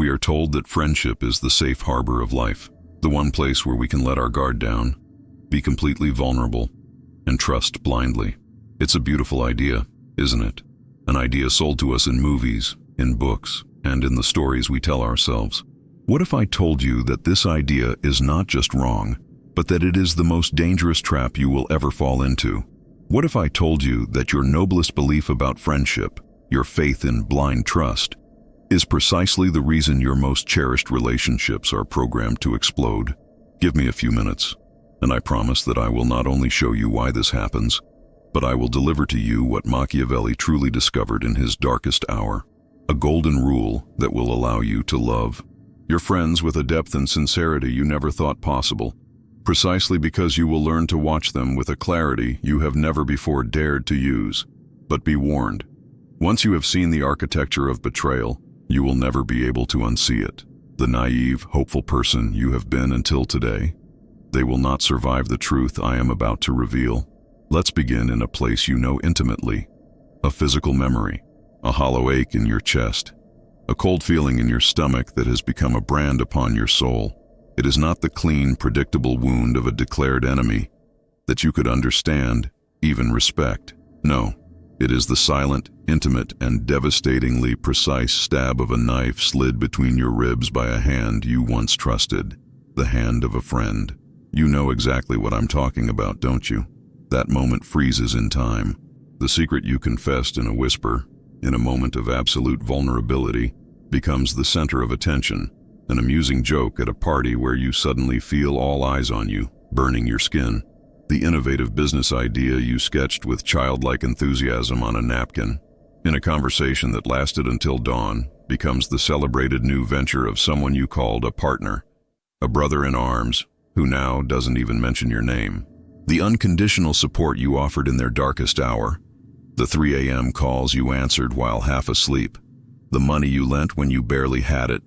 We are told that friendship is the safe harbor of life, the one place where we can let our guard down, be completely vulnerable, and trust blindly. It's a beautiful idea, isn't it? An idea sold to us in movies, in books, and in the stories we tell ourselves. What if I told you that this idea is not just wrong, but that it is the most dangerous trap you will ever fall into? What if I told you that your noblest belief about friendship, your faith in blind trust, is precisely the reason your most cherished relationships are programmed to explode? Give me a few minutes, and I promise that I will not only show you why this happens, but I will deliver to you what Machiavelli truly discovered in his darkest hour, a golden rule that will allow you to love your friends with a depth and sincerity you never thought possible, precisely because you will learn to watch them with a clarity you have never before dared to use. But be warned, once you have seen the architecture of betrayal, you will never be able to unsee it. The naive, hopeful person you have been until today, they will not survive the truth I am about to reveal. Let's begin in a place you know intimately, a physical memory, a hollow ache in your chest, a cold feeling in your stomach that has become a brand upon your soul. It is not the clean, predictable wound of a declared enemy that you could understand, even respect. No, it is the silent, intimate, and devastatingly precise stab of a knife slid between your ribs by a hand you once trusted, the hand of a friend. You know exactly what I'm talking about, don't you? That moment freezes in time. The secret you confessed in a whisper, in a moment of absolute vulnerability, becomes the center of attention, an amusing joke at a party where you suddenly feel all eyes on you, burning your skin. The innovative business idea you sketched with childlike enthusiasm on a napkin, in a conversation that lasted until dawn, becomes the celebrated new venture of someone you called a partner, a brother in arms, who now doesn't even mention your name. The unconditional support you offered in their darkest hour, the 3 a.m. calls you answered while half asleep, the money you lent when you barely had it,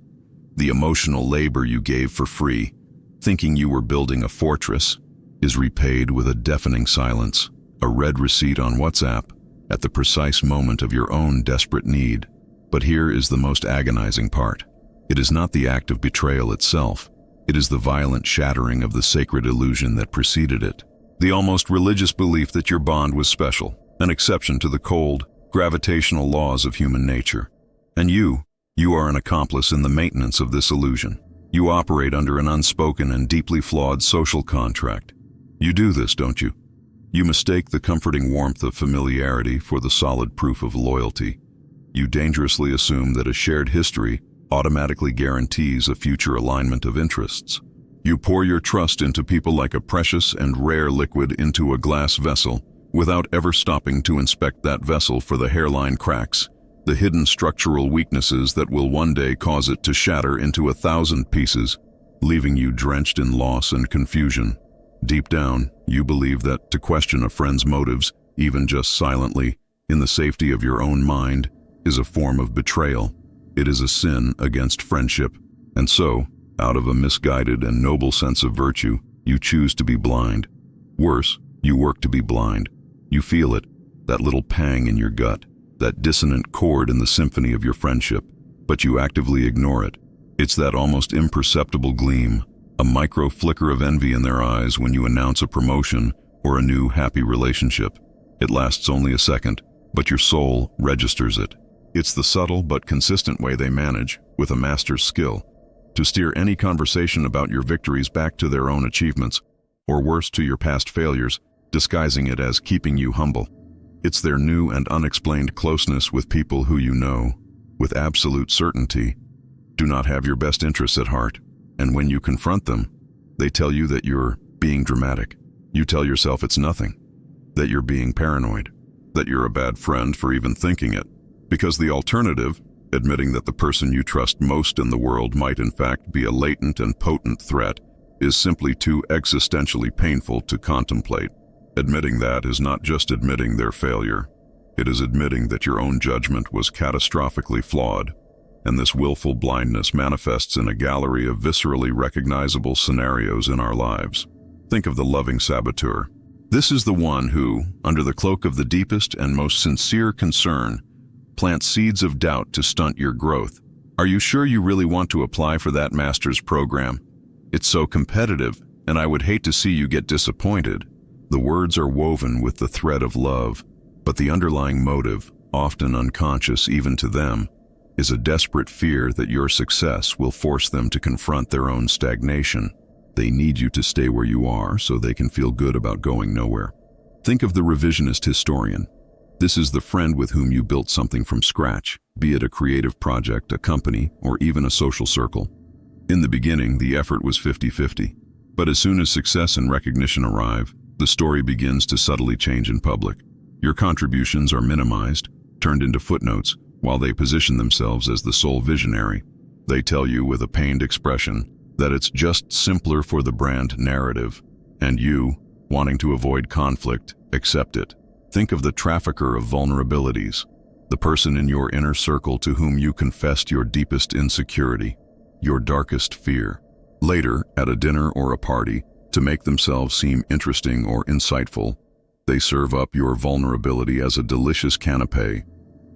the emotional labor you gave for free, thinking you were building a fortress, is repaid with a deafening silence, a red receipt on WhatsApp, at the precise moment of your own desperate need. But here is the most agonizing part. It is not the act of betrayal itself. It is the violent shattering of the sacred illusion that preceded it. The almost religious belief that your bond was special, an exception to the cold, gravitational laws of human nature. And you are an accomplice in the maintenance of this illusion. You operate under an unspoken and deeply flawed social contract. You do this, don't you? You mistake the comforting warmth of familiarity for the solid proof of loyalty. You dangerously assume that a shared history automatically guarantees a future alignment of interests. You pour your trust into people like a precious and rare liquid into a glass vessel, without ever stopping to inspect that vessel for the hairline cracks, the hidden structural weaknesses that will one day cause it to shatter into 1,000 pieces, leaving you drenched in loss and confusion. Deep down, you believe that to question a friend's motives, even just silently, in the safety of your own mind, is a form of betrayal. It is a sin against friendship. And so, out of a misguided and noble sense of virtue, you choose to be blind. Worse, you work to be blind. You feel it, that little pang in your gut, that dissonant chord in the symphony of your friendship, but you actively ignore it. It's that almost imperceptible gleam, a micro flicker of envy in their eyes when you announce a promotion or a new happy relationship. It lasts only a second, but your soul registers it. It's the subtle but consistent way they manage, with a master's skill, to steer any conversation about your victories back to their own achievements, or worse, to your past failures, disguising it as keeping you humble. It's their new and unexplained closeness with people who you know, with absolute certainty, do not have your best interests at heart. And when you confront them, they tell you that you're being dramatic. You tell yourself it's nothing, that you're being paranoid, that you're a bad friend for even thinking it. Because the alternative, admitting that the person you trust most in the world might in fact be a latent and potent threat, is simply too existentially painful to contemplate. Admitting that is not just admitting their failure. It is admitting that your own judgment was catastrophically flawed. And this willful blindness manifests in a gallery of viscerally recognizable scenarios in our lives. Think of the loving saboteur. This is the one who, under the cloak of the deepest and most sincere concern, plants seeds of doubt to stunt your growth, Are you sure you really want to apply for that master's program? It's so competitive, and I would hate to see you get disappointed. The words are woven with the thread of love, but the underlying motive, often unconscious even to them, is a desperate fear that your success will force them to confront their own stagnation. They need you to stay where you are so they can feel good about going nowhere. Think of the revisionist historian. This is the friend with whom you built something from scratch, be it a creative project, a company, or even a social circle. In the beginning, the effort was 50-50, but as soon as success and recognition arrive, the story begins to subtly change in public. Your contributions are minimized, turned into footnotes, while they position themselves as the sole visionary. They tell you with a pained expression that it's just simpler for the brand narrative, and you, wanting to avoid conflict, accept it. Think of the trafficker of vulnerabilities, the person in your inner circle to whom you confessed your deepest insecurity, your darkest fear. Later, at a dinner or a party, to make themselves seem interesting or insightful, they serve up your vulnerability as a delicious canapé,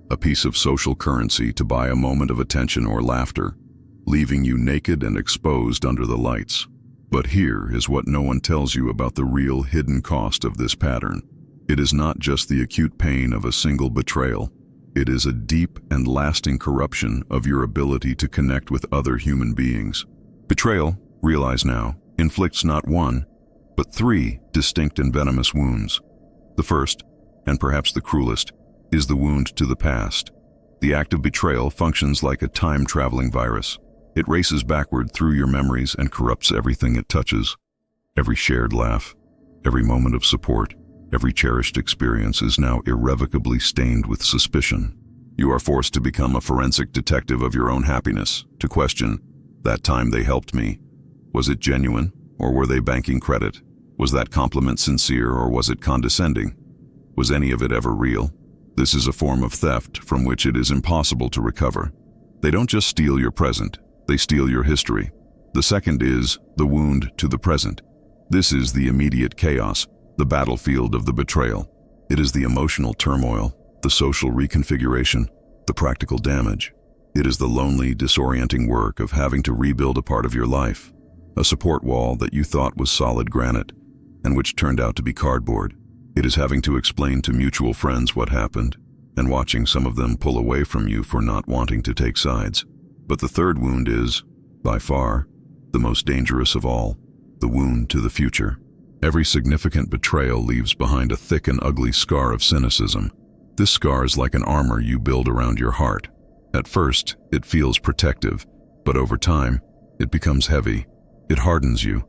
a piece of social currency to buy a moment of attention or laughter, leaving you naked and exposed under the lights. But here is what no one tells you about the real hidden cost of this pattern. It is not just the acute pain of a single betrayal. It is a deep and lasting corruption of your ability to connect with other human beings. Betrayal, realize now, inflicts not one, but 3 distinct and venomous wounds. The first, and perhaps the cruelest, is the wound to the past. The act of betrayal functions like a time-traveling virus. It races backward through your memories and corrupts everything it touches. Every shared laugh, every moment of support, every cherished experience is now irrevocably stained with suspicion. You are forced to become a forensic detective of your own happiness, to question, that time they helped me, was it genuine, or were they banking credit? Was that compliment sincere, or was it condescending? Was any of it ever real? This is a form of theft from which it is impossible to recover. They don't just steal your present, they steal your history. The second is the wound to the present. This is the immediate chaos, the battlefield of the betrayal. It is the emotional turmoil, the social reconfiguration, the practical damage. It is the lonely, disorienting work of having to rebuild a part of your life, a support wall that you thought was solid granite, and which turned out to be cardboard. It is having to explain to mutual friends what happened, and watching some of them pull away from you for not wanting to take sides. But the third wound is, by far, the most dangerous of all, the wound to the future. Every significant betrayal leaves behind a thick and ugly scar of cynicism. This scar is like an armor you build around your heart. At first, it feels protective, but over time, it becomes heavy. It hardens you,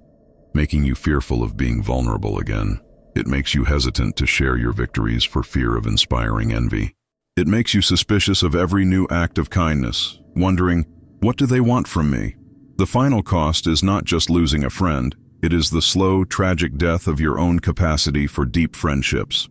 making you fearful of being vulnerable again. It makes you hesitant to share your victories for fear of inspiring envy. It makes you suspicious of every new act of kindness, wondering, what do they want from me? The final cost is not just losing a friend, it is the slow, tragic death of your own capacity for deep friendships.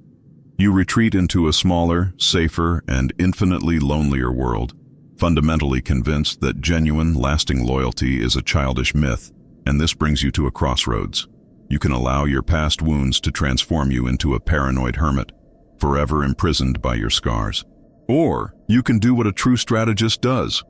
You retreat into a smaller, safer, and infinitely lonelier world, fundamentally convinced that genuine, lasting loyalty is a childish myth, and this brings you to a crossroads. You can allow your past wounds to transform you into a paranoid hermit, forever imprisoned by your scars. Or you can do what a true strategist does.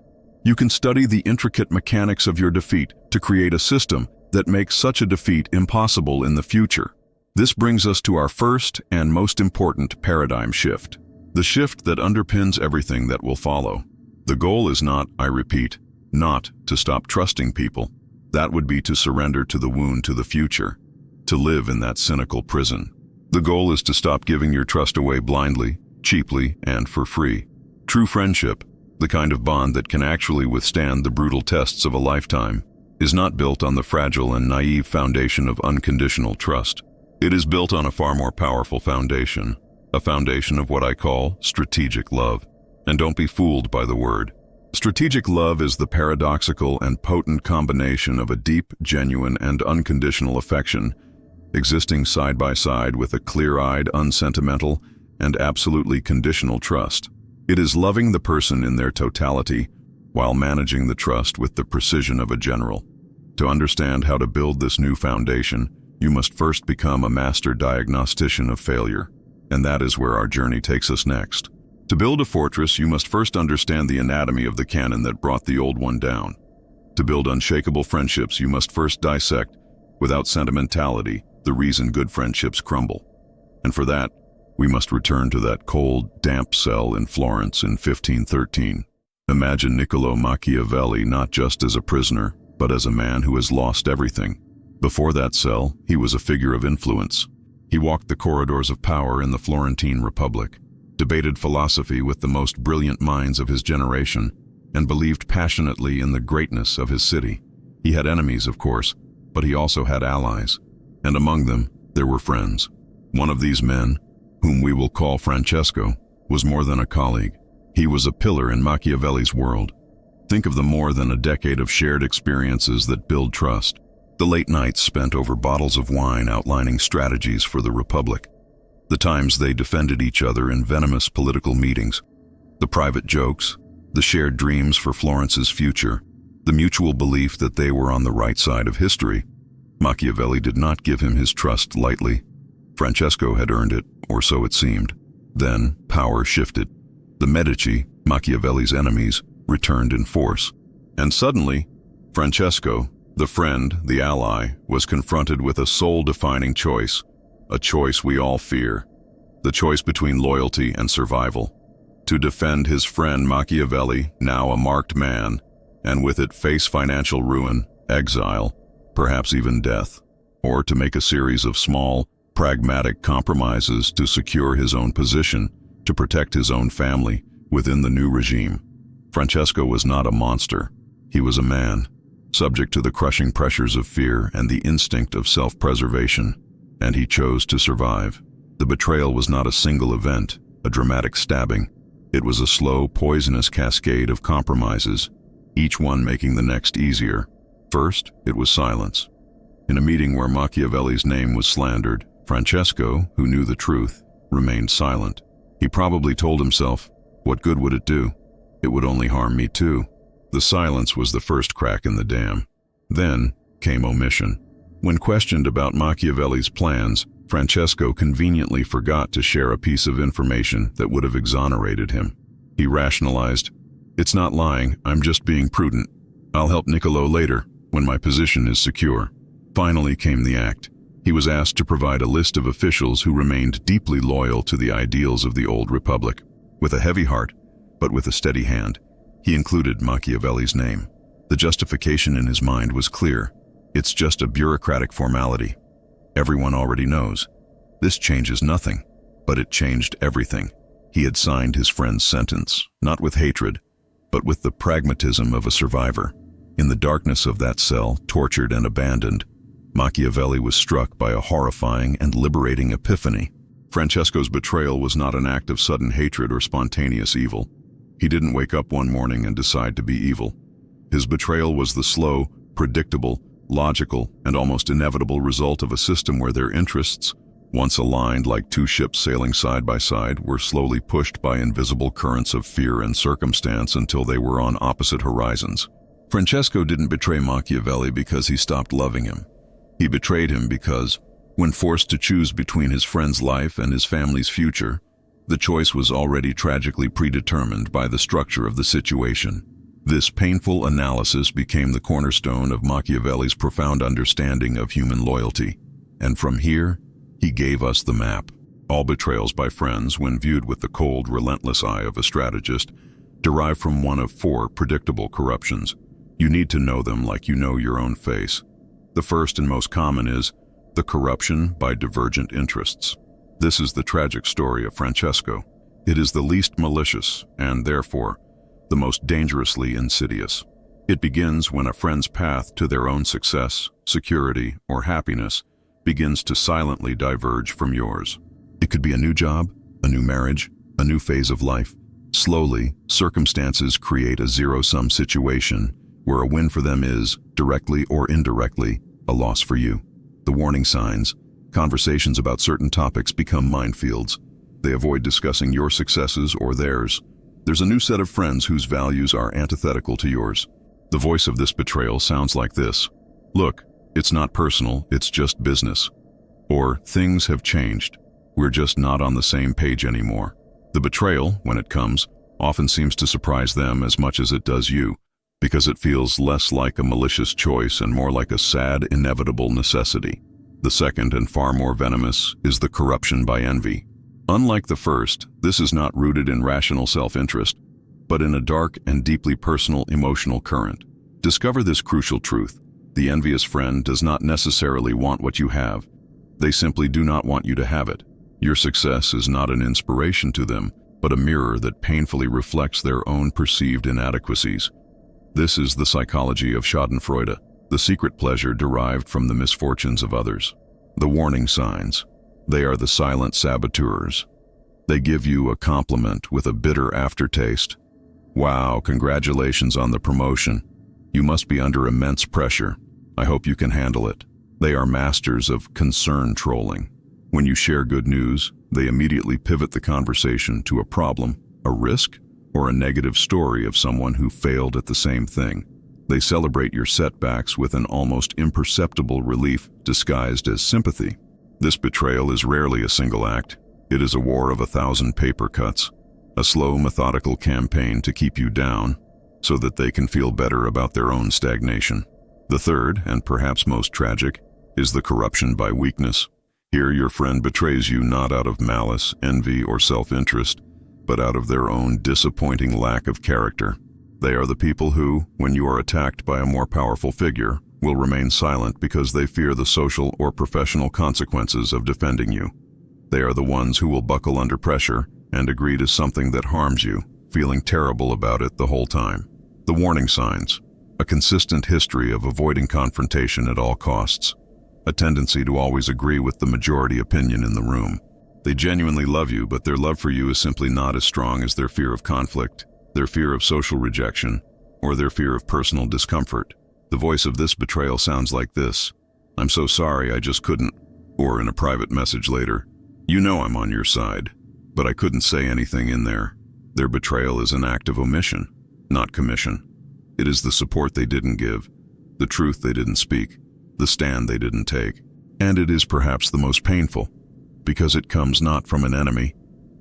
You can study the intricate mechanics of your defeat to create a system that makes such a defeat impossible in the future. This brings us to our first and most important paradigm shift, the shift that underpins everything that will follow. The goal is not, I repeat, not to stop trusting people. That would be to surrender to the wound to the future, to live in that cynical prison. The goal is to stop giving your trust away blindly, cheaply, and for free. True friendship, the kind of bond that can actually withstand the brutal tests of a lifetime, is not built on the fragile and naive foundation of unconditional trust. It is built on a far more powerful foundation, a foundation of what I call strategic love. And don't be fooled by the word. Strategic love is the paradoxical and potent combination of a deep, genuine, and unconditional affection, existing side by side with a clear-eyed, unsentimental, and absolutely conditional trust. It is loving the person in their totality, while managing the trust with the precision of a general. To understand how to build this new foundation, you must first become a master diagnostician of failure, and that is where our journey takes us next. To build a fortress, you must first understand the anatomy of the cannon that brought the old one down. To build unshakable friendships, you must first dissect, without sentimentality, the reason good friendships crumble. And for that, we must return to that cold, damp cell in Florence in 1513. Imagine Niccolo Machiavelli not just as a prisoner, but as a man who has lost everything. Before that cell, he was a figure of influence. He walked the corridors of power in the Florentine Republic, debated philosophy with the most brilliant minds of his generation, and believed passionately in the greatness of his city. He had enemies, of course, but he also had allies, and among them, there were friends. One of these men, whom we will call Francesco, was more than a colleague. He was a pillar in Machiavelli's world. Think of the more than a decade of shared experiences that build trust. The late nights spent over bottles of wine outlining strategies for the Republic. The times they defended each other in venomous political meetings. The private jokes, the shared dreams for Florence's future, the mutual belief that they were on the right side of history. Machiavelli did not give him his trust lightly. Francesco had earned it, or so it seemed. Then, power shifted. The Medici, Machiavelli's enemies, returned in force. And suddenly, Francesco, the friend, the ally, was confronted with a soul-defining choice, a choice we all fear, the choice between loyalty and survival. To defend his friend Machiavelli, now a marked man, and with it face financial ruin, exile, perhaps even death, or to make a series of small, pragmatic compromises to secure his own position, to protect his own family within the new regime. Francesco was not a monster. He was a man, subject to the crushing pressures of fear and the instinct of self-preservation, and he chose to survive. The betrayal was not a single event, a dramatic stabbing. It was a slow, poisonous cascade of compromises, each one making the next easier. First, it was silence. In a meeting where Machiavelli's name was slandered, Francesco, who knew the truth, remained silent. He probably told himself, what good would it do? It would only harm me too. The silence was the first crack in the dam. Then came omission. When questioned about Machiavelli's plans, Francesco conveniently forgot to share a piece of information that would have exonerated him. He rationalized, "It's not lying, I'm just being prudent. I'll help Niccolo later, when my position is secure." Finally came the act. He was asked to provide a list of officials who remained deeply loyal to the ideals of the old republic. With a heavy heart, but with a steady hand, he included Machiavelli's name. The justification in his mind was clear. It's just a bureaucratic formality. Everyone already knows. This changes nothing, but it changed everything. He had signed his friend's sentence, not with hatred, but with the pragmatism of a survivor. In the darkness of that cell, tortured and abandoned, Machiavelli was struck by a horrifying and liberating epiphany. Francesco's betrayal was not an act of sudden hatred or spontaneous evil. He didn't wake up one morning and decide to be evil. His betrayal was the slow, predictable, logical, and almost inevitable result of a system where their interests, once aligned like two ships sailing side by side, were slowly pushed by invisible currents of fear and circumstance until they were on opposite horizons. Francesco didn't betray Machiavelli because he stopped loving him. He betrayed him because, when forced to choose between his friend's life and his family's future, the choice was already tragically predetermined by the structure of the situation. This painful analysis became the cornerstone of Machiavelli's profound understanding of human loyalty, and from here, he gave us the map. All betrayals by friends, when viewed with the cold, relentless eye of a strategist, derive from one of four predictable corruptions. You need to know them like you know your own face. The first and most common is the corruption by divergent interests. This is the tragic story of Francesco. It is the least malicious and, therefore, the most dangerously insidious. It begins when a friend's path to their own success, security, or happiness begins to silently diverge from yours. It could be a new job, a new marriage, a new phase of life. Slowly, circumstances create a zero-sum situation where a win for them is, directly or indirectly, a loss for you. The warning signs, conversations about certain topics become minefields. They avoid discussing your successes or theirs. There's a new set of friends whose values are antithetical to yours. The voice of this betrayal sounds like this: "Look, it's not personal, it's just business." Or, "Things have changed. We're just not on the same page anymore." The betrayal, when it comes, often seems to surprise them as much as it does you, because it feels less like a malicious choice and more like a sad, inevitable necessity. The second, and far more venomous, is the corruption by envy. Unlike the first, this is not rooted in rational self-interest, but in a dark and deeply personal emotional current. Discover this crucial truth. The envious friend does not necessarily want what you have. They simply do not want you to have it. Your success is not an inspiration to them, but a mirror that painfully reflects their own perceived inadequacies. This is the psychology of Schadenfreude, the secret pleasure derived from the misfortunes of others. The warning signs. They are the silent saboteurs. They give you a compliment with a bitter aftertaste. Wow, congratulations on the promotion. You must be under immense pressure. I hope you can handle it. They are masters of concern trolling. When you share good news, they immediately pivot the conversation to a problem, a risk, or a negative story of someone who failed at the same thing. They celebrate your setbacks with an almost imperceptible relief disguised as sympathy. This betrayal is rarely a single act. It is a war of 1,000 paper cuts, a slow, methodical campaign to keep you down so that they can feel better about their own stagnation. The third, and perhaps most tragic, is the corruption by weakness. Here your friend betrays you not out of malice, envy, or self-interest, but out of their own disappointing lack of character. They are the people who, when you are attacked by a more powerful figure, will remain silent because they fear the social or professional consequences of defending you. They are the ones who will buckle under pressure and agree to something that harms you, feeling terrible about it the whole time. The warning signs. A consistent history of avoiding confrontation at all costs. A tendency to always agree with the majority opinion in the room. They genuinely love you, but their love for you is simply not as strong as their fear of conflict, their fear of social rejection, or their fear of personal discomfort. The voice of this betrayal sounds like this: "I'm so sorry, I just couldn't," or in a private message later, "You know I'm on your side, but I couldn't say anything in there." Their betrayal is an act of omission, not commission. It is the support they didn't give, the truth they didn't speak, the stand they didn't take. And it is perhaps the most painful, because it comes not from an enemy,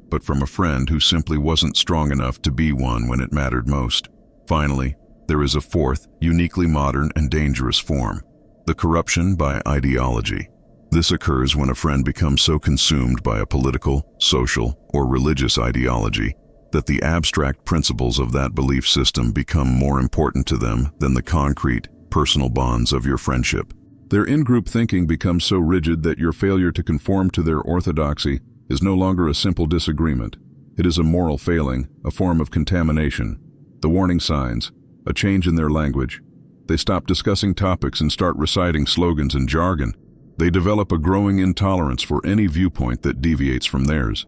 but from a friend who simply wasn't strong enough to be one when it mattered most. Finally, there is a fourth, uniquely modern and dangerous form: the corruption by ideology. This occurs when a friend becomes so consumed by a political, social, or religious ideology that the abstract principles of that belief system become more important to them than the concrete, personal bonds of your friendship. Their in-group thinking becomes so rigid that your failure to conform to their orthodoxy is no longer a simple disagreement. It is a moral failing, a form of contamination. The warning signs: a change in their language. They stop discussing topics and start reciting slogans and jargon. They develop a growing intolerance for any viewpoint that deviates from theirs.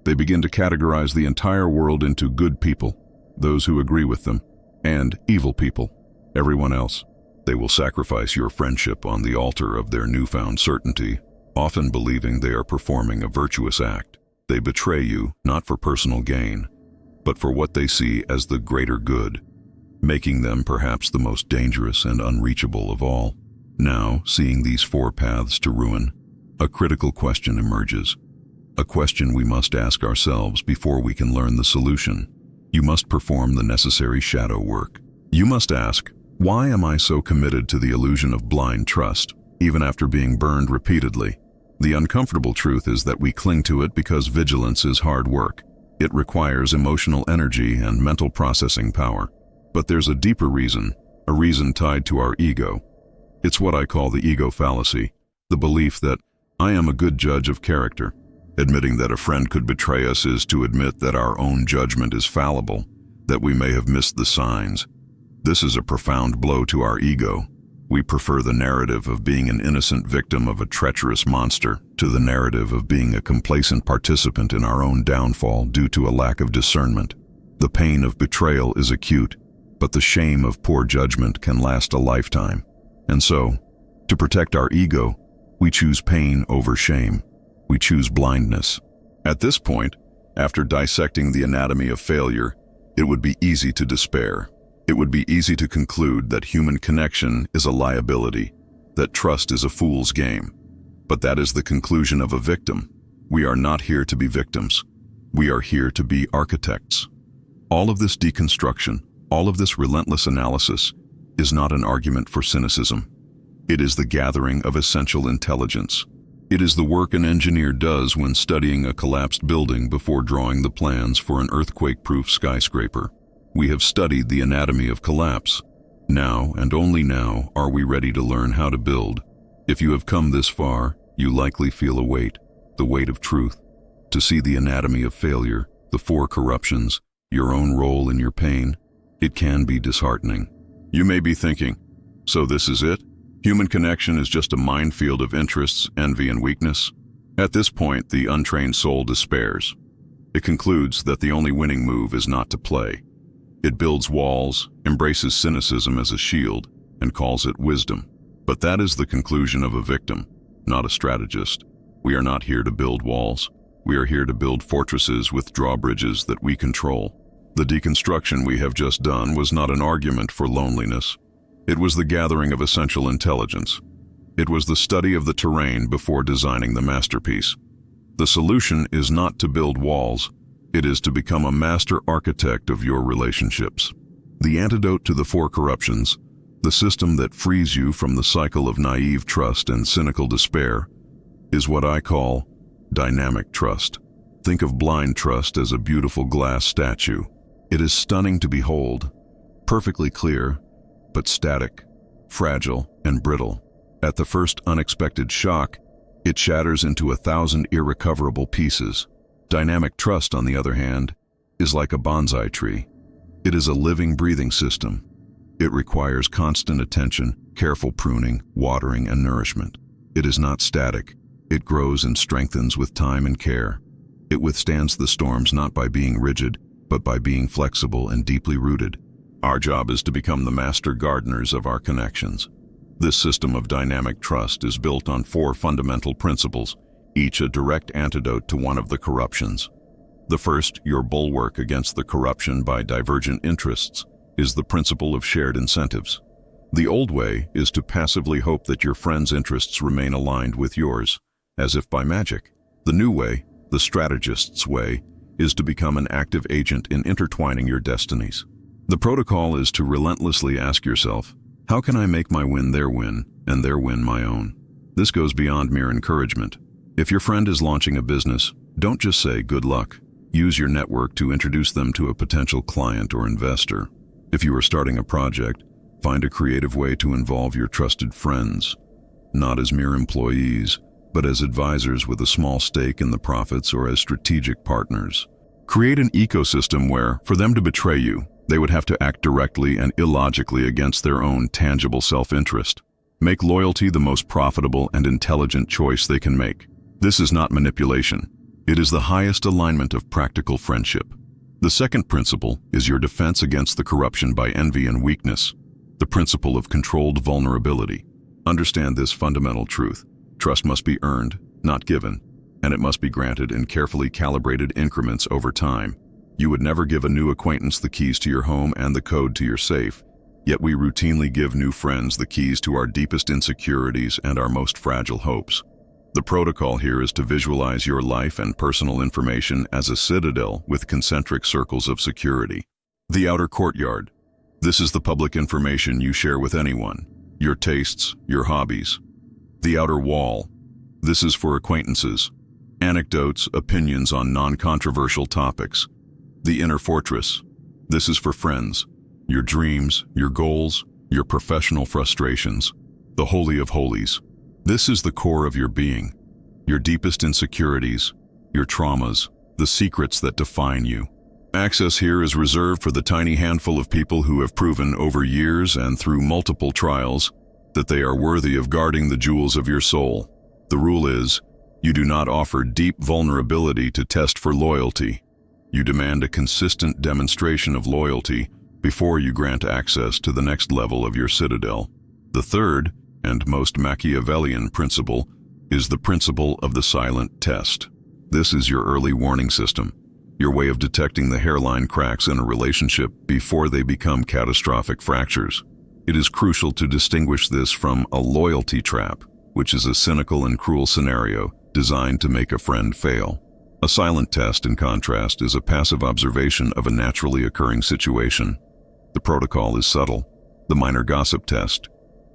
They begin to categorize the entire world into good people, those who agree with them, and evil people, everyone else. They will sacrifice your friendship on the altar of their newfound certainty, often believing they are performing a virtuous act. They betray you not for personal gain, but for what they see as the greater good, making them perhaps the most dangerous and unreachable of all. Now, seeing these four paths to ruin, a critical question emerges. A question we must ask ourselves before we can learn the solution. You must perform the necessary shadow work. You must ask, why am I so committed to the illusion of blind trust, even after being burned repeatedly? The uncomfortable truth is that we cling to it because vigilance is hard work. It requires emotional energy and mental processing power. But there's a deeper reason, a reason tied to our ego. It's what I call the ego fallacy, the belief that I am a good judge of character. Admitting that a friend could betray us is to admit that our own judgment is fallible, that we may have missed the signs. This is a profound blow to our ego. We prefer the narrative of being an innocent victim of a treacherous monster to the narrative of being a complacent participant in our own downfall due to a lack of discernment. The pain of betrayal is acute, but the shame of poor judgment can last a lifetime. And so, to protect our ego, we choose pain over shame. We choose blindness. At this point, after dissecting the anatomy of failure, it would be easy to despair. It would be easy to conclude that human connection is a liability, that trust is a fool's game. But that is the conclusion of a victim. We are not here to be victims. We are here to be architects. All of this deconstruction, all of this relentless analysis, is not an argument for cynicism. It is the gathering of essential intelligence. It is the work an engineer does when studying a collapsed building before drawing the plans for an earthquake-proof skyscraper. We have studied the anatomy of collapse. Now, and only now, are we ready to learn how to build. If you have come this far, you likely feel a weight, the weight of truth. To see the anatomy of failure, the four corruptions, your own role in your pain, it can be disheartening. You may be thinking, so this is it? Human connection is just a minefield of interests, envy, and weakness? At this point, the untrained soul despairs. It concludes that the only winning move is not to play. It builds walls, embraces cynicism as a shield, and calls it wisdom. But that is the conclusion of a victim, not a strategist. We are not here to build walls. We are here to build fortresses with drawbridges that we control. The deconstruction we have just done was not an argument for loneliness. It was the gathering of essential intelligence. It was the study of the terrain before designing the masterpiece. The solution is not to build walls. It is to become a master architect of your relationships. The antidote to the four corruptions, the system that frees you from the cycle of naive trust and cynical despair, is what I call dynamic trust. Think of blind trust as a beautiful glass statue. It is stunning to behold, perfectly clear, but static, fragile, and brittle. At the first unexpected shock, it shatters into 1,000 irrecoverable pieces. Dynamic trust, on the other hand, is like a bonsai tree. It is a living, breathing system. It requires constant attention, careful pruning, watering, and nourishment. It is not static. It grows and strengthens with time and care. It withstands the storms not by being rigid, but by being flexible and deeply rooted. Our job is to become the master gardeners of our connections. This system of dynamic trust is built on 4 fundamental principles, each a direct antidote to one of the corruptions. The first, your bulwark against the corruption by divergent interests, is the principle of shared incentives. The old way is to passively hope that your friends' interests remain aligned with yours, as if by magic. The new way, the strategist's way, is to become an active agent in intertwining your destinies. The protocol is to relentlessly ask yourself, how can I make my win their win, and their win my own? This goes beyond mere encouragement. If your friend is launching a business, don't just say good luck. Use your network to introduce them to a potential client or investor. If you are starting a project, find a creative way to involve your trusted friends, not as mere employees, but as advisors with a small stake in the profits or as strategic partners. Create an ecosystem where, for them to betray you, they would have to act directly and illogically against their own tangible self-interest. Make loyalty the most profitable and intelligent choice they can make. This is not manipulation. It is the highest alignment of practical friendship. The second principle is your defense against the corruption by envy and weakness, the principle of controlled vulnerability. Understand this fundamental truth. Trust must be earned, not given, and it must be granted in carefully calibrated increments over time. You would never give a new acquaintance the keys to your home and the code to your safe, yet we routinely give new friends the keys to our deepest insecurities and our most fragile hopes. The protocol here is to visualize your life and personal information as a citadel with concentric circles of security. The outer courtyard. This is the public information you share with anyone, your tastes, your hobbies. The outer wall. This is for acquaintances, anecdotes, opinions on non-controversial topics. The inner fortress. This is for friends, your dreams, your goals, your professional frustrations. The Holy of Holies. This is the core of your being, your deepest insecurities, your traumas, the secrets that define you. Access here is reserved for the tiny handful of people who have proven over years and through multiple trials that they are worthy of guarding the jewels of your soul. The rule is, you do not offer deep vulnerability to test for loyalty. You demand a consistent demonstration of loyalty before you grant access to the next level of your citadel. The third, and most Machiavellian principle, is the principle of the silent test. This is your early warning system, your way of detecting the hairline cracks in a relationship before they become catastrophic fractures. It is crucial to distinguish this from a loyalty trap, which is a cynical and cruel scenario designed to make a friend fail. A silent test, in contrast, is a passive observation of a naturally occurring situation. The protocol is subtle. The minor gossip test.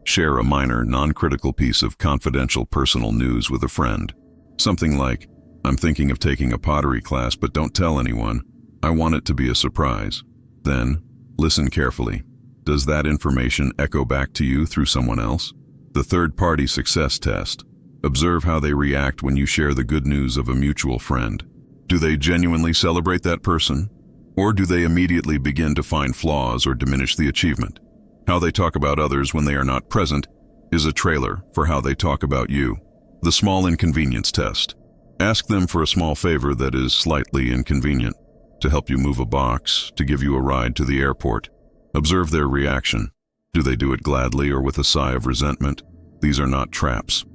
Share a minor, non-critical piece of confidential personal news with a friend. Something like, "I'm thinking of taking a pottery class, but don't tell anyone. I want it to be a surprise." Then, listen carefully. Does that information echo back to you through someone else? The third-party success test. Observe how they react when you share the good news of a mutual friend. Do they genuinely celebrate that person? Or do they immediately begin to find flaws or diminish the achievement? How they talk about others when they are not present is a trailer for how they talk about you. The small inconvenience test. Ask them for a small favor that is slightly inconvenient, to help you move a box, to give you a ride to the airport. Observe their reaction. Do they do it gladly or with a sigh of resentment? These are not traps.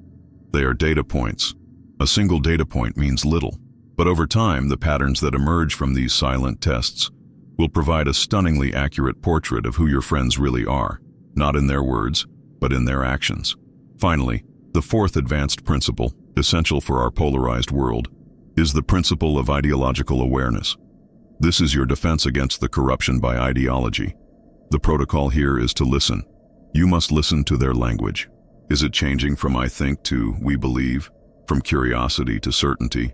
They are data points. A single data point means little, but over time, the patterns that emerge from these silent tests will provide a stunningly accurate portrait of who your friends really are, not in their words, but in their actions. Finally, the fourth advanced principle, essential for our polarized world, is the principle of ideological awareness. This is your defense against the corruption by ideology. The protocol here is to listen. You must listen to their language. Is it changing from "I think" to "we believe"? From curiosity to certainty?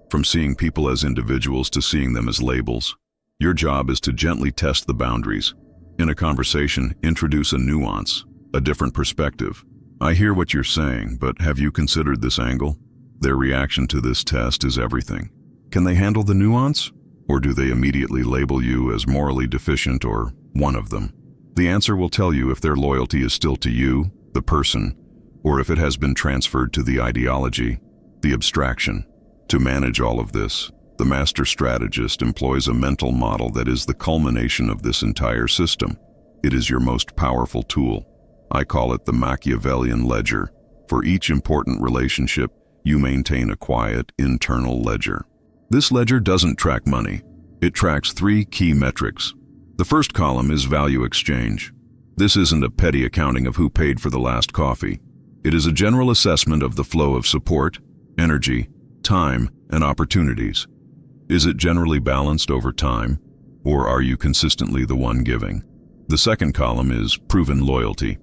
From seeing people as individuals to seeing them as labels? Your job is to gently test the boundaries. In a conversation, introduce a nuance, a different perspective. "I hear what you're saying, but have you considered this angle?" Their reaction to this test is everything. Can they handle the nuance? Or do they immediately label you as morally deficient or one of them? The answer will tell you if their loyalty is still to you, the person, or if it has been transferred to the ideology, the abstraction. To manage all of this, the master strategist employs a mental model that is the culmination of this entire system. It is your most powerful tool. I call it the Machiavellian ledger. For each important relationship, you maintain a quiet, internal ledger. This ledger doesn't track money. It tracks 3 key metrics. The first column is value exchange. This isn't a petty accounting of who paid for the last coffee. It is a general assessment of the flow of support, energy, time, and opportunities. Is it generally balanced over time, or are you consistently the one giving? The second column is proven loyalty.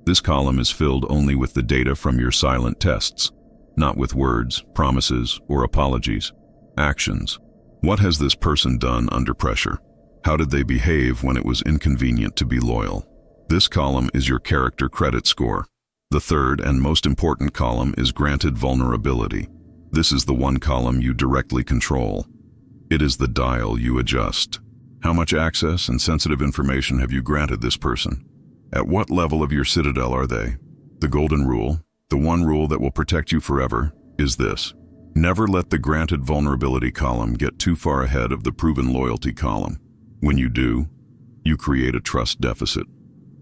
This column is filled only with the data from your silent tests, not with words, promises, or apologies. Actions. What has this person done under pressure? How did they behave when it was inconvenient to be loyal? This column is your character credit score. The third and most important column is granted vulnerability. This is the one column you directly control. It is the dial you adjust. How much access and sensitive information have you granted this person? At what level of your citadel are they? The golden rule, the one rule that will protect you forever, is this. Never let the granted vulnerability column get too far ahead of the proven loyalty column. When you do, you create a trust deficit.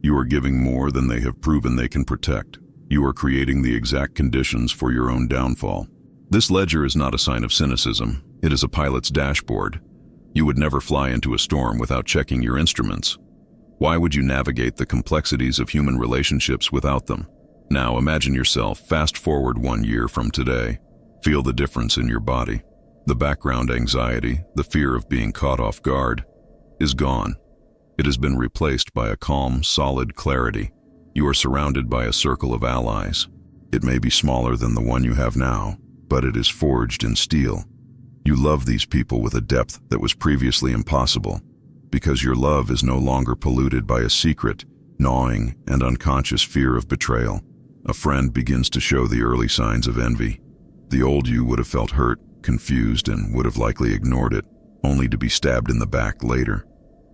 You are giving more than they have proven they can protect. You are creating the exact conditions for your own downfall. This ledger is not a sign of cynicism. It is a pilot's dashboard. You would never fly into a storm without checking your instruments. Why would you navigate the complexities of human relationships without them? Now imagine yourself fast forward 1 year from today. Feel the difference in your body. The background anxiety, the fear of being caught off guard, is gone. It has been replaced by a calm, solid clarity. You are surrounded by a circle of allies. It may be smaller than the one you have now, but it is forged in steel. You love these people with a depth that was previously impossible, because your love is no longer polluted by a secret, gnawing, and unconscious fear of betrayal. A friend begins to show the early signs of envy. The old you would have felt hurt, confused, and would have likely ignored it, only to be stabbed in the back later.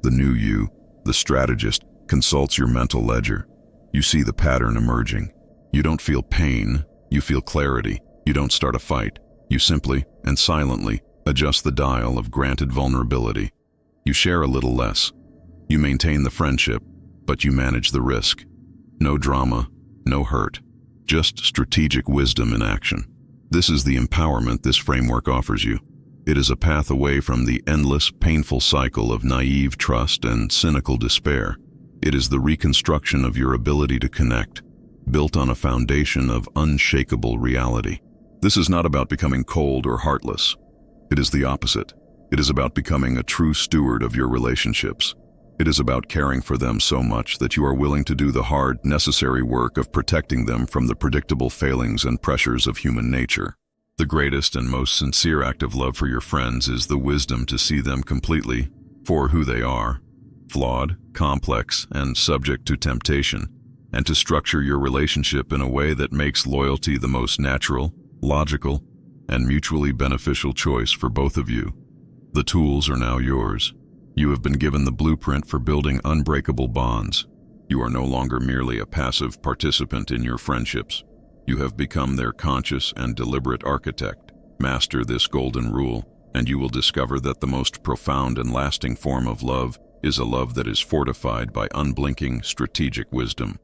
The new you, the strategist, consults your mental ledger. You see the pattern emerging. You don't feel pain, you feel clarity. You don't start a fight. You simply and silently adjust the dial of granted vulnerability. You share a little less. You maintain the friendship, but you manage the risk. No drama, no hurt, just strategic wisdom in action. This is the empowerment this framework offers you. It is a path away from the endless, painful cycle of naive trust and cynical despair. It is the reconstruction of your ability to connect, built on a foundation of unshakable reality. This is not about becoming cold or heartless. It is the opposite. It is about becoming a true steward of your relationships. It is about caring for them so much that you are willing to do the hard, necessary work of protecting them from the predictable failings and pressures of human nature. The greatest and most sincere act of love for your friends is the wisdom to see them completely for who they are, flawed, complex, and subject to temptation, and to structure your relationship in a way that makes loyalty the most natural, logical, and mutually beneficial choice for both of you. The tools are now yours. You have been given the blueprint for building unbreakable bonds. You are no longer merely a passive participant in your friendships. You have become their conscious and deliberate architect. Master this golden rule, and you will discover that the most profound and lasting form of love is a love that is fortified by unblinking strategic wisdom.